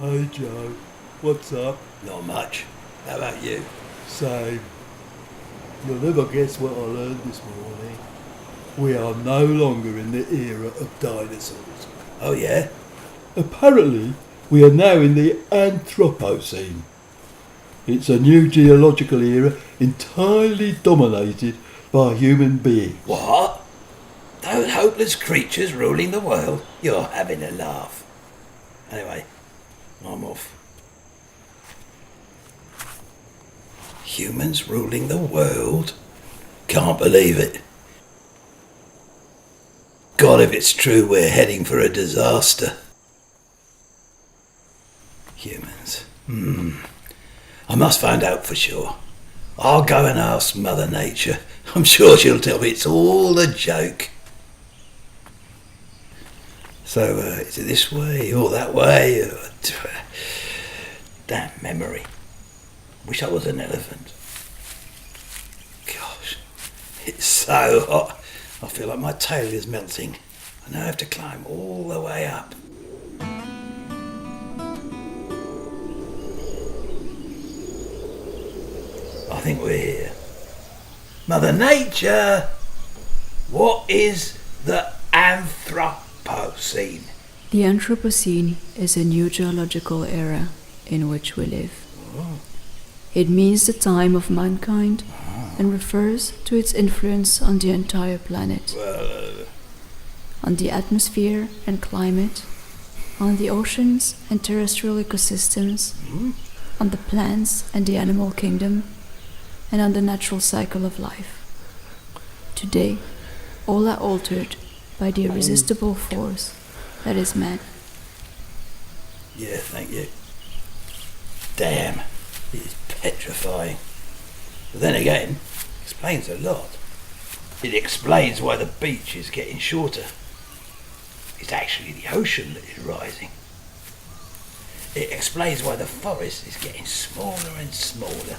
Hey Joe, what's up? Not much. How about you? Same. You'll never guess what I learned this morning. We are no longer in the era of dinosaurs. Oh yeah? Apparently, we are now in the Anthropocene. It's a new geological era entirely dominated by human beings. What? Those hopeless creatures ruling the world? You're having a laugh. Anyway, I'm off. Humans ruling the world? Can't believe it. God, if it's true, we're heading for a disaster. Humans. I must find out for sure. I'll go and ask Mother Nature. I'm sure she'll tell me it's all a joke. So, is it this way or that way? Damn memory. Wish I was an elephant. Gosh, it's so hot. I feel like my tail is melting. I now have to climb all the way up. I think we're here. Mother Nature! What is the Anthropocene? The Anthropocene is a new geological era in which we live. Oh. It means the time of mankind and refers to its influence on the entire planet, on the atmosphere and climate, on the oceans and terrestrial ecosystems, on the plants and the animal kingdom, and on the natural cycle of life. Today, all are altered by the irresistible force that is man. Yeah, thank you. Damn, it is petrifying. But then again, it explains a lot. It explains why the beach is getting shorter. It's actually the ocean that is rising. It explains why the forest is getting smaller and smaller,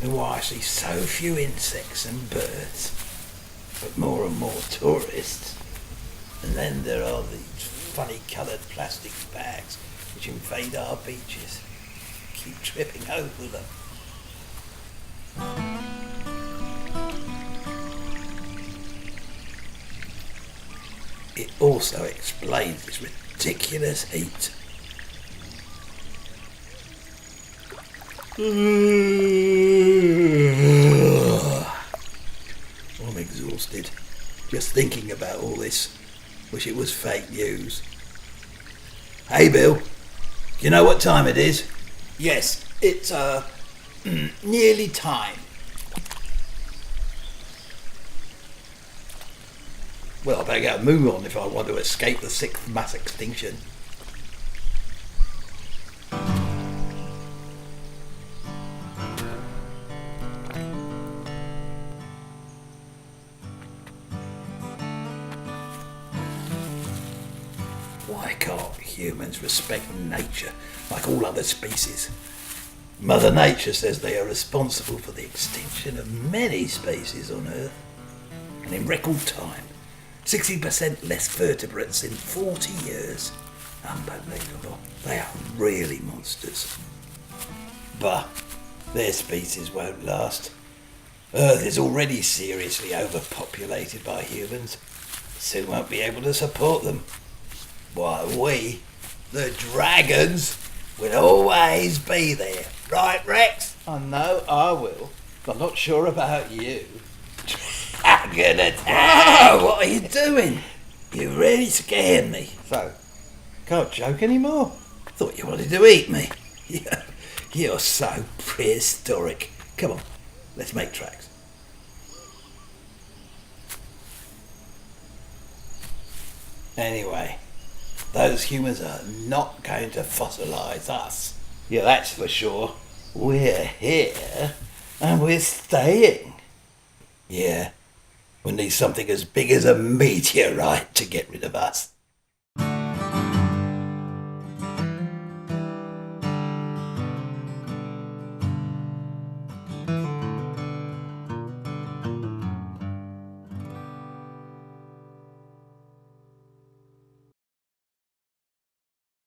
and why I see so few insects and birds, but more and more tourists. And then there are these funny coloured plastic bags which invade our beaches. Keep tripping over them. It also explains this ridiculous heat. I'm exhausted. Just thinking about all this. Wish it was fake news. Hey Bill, do you know what time it is? Yes, it's nearly time. Well, I better get a move on if I want to escape the sixth mass extinction. Why can't humans respect nature like all other species? Mother Nature says they are responsible for the extinction of many species on Earth. And in record time, 60% less vertebrates in 40 years. Unbelievable. They are really monsters. But their species won't last. Earth is already seriously overpopulated by humans. Soon won't be able to support them. Why, we, the dragons, will always be there. Right, Rex? I know I will, but I'm not sure about you. Dragon attack! Whoa, what are you doing? You really scared me. So, can't joke anymore? Thought you wanted to eat me. You're so prehistoric. Come on, let's make tracks. Anyway, those humans are not going to fossilise us. Yeah, that's for sure. We're here, and we're staying. Yeah, we need something as big as a meteorite to get rid of us.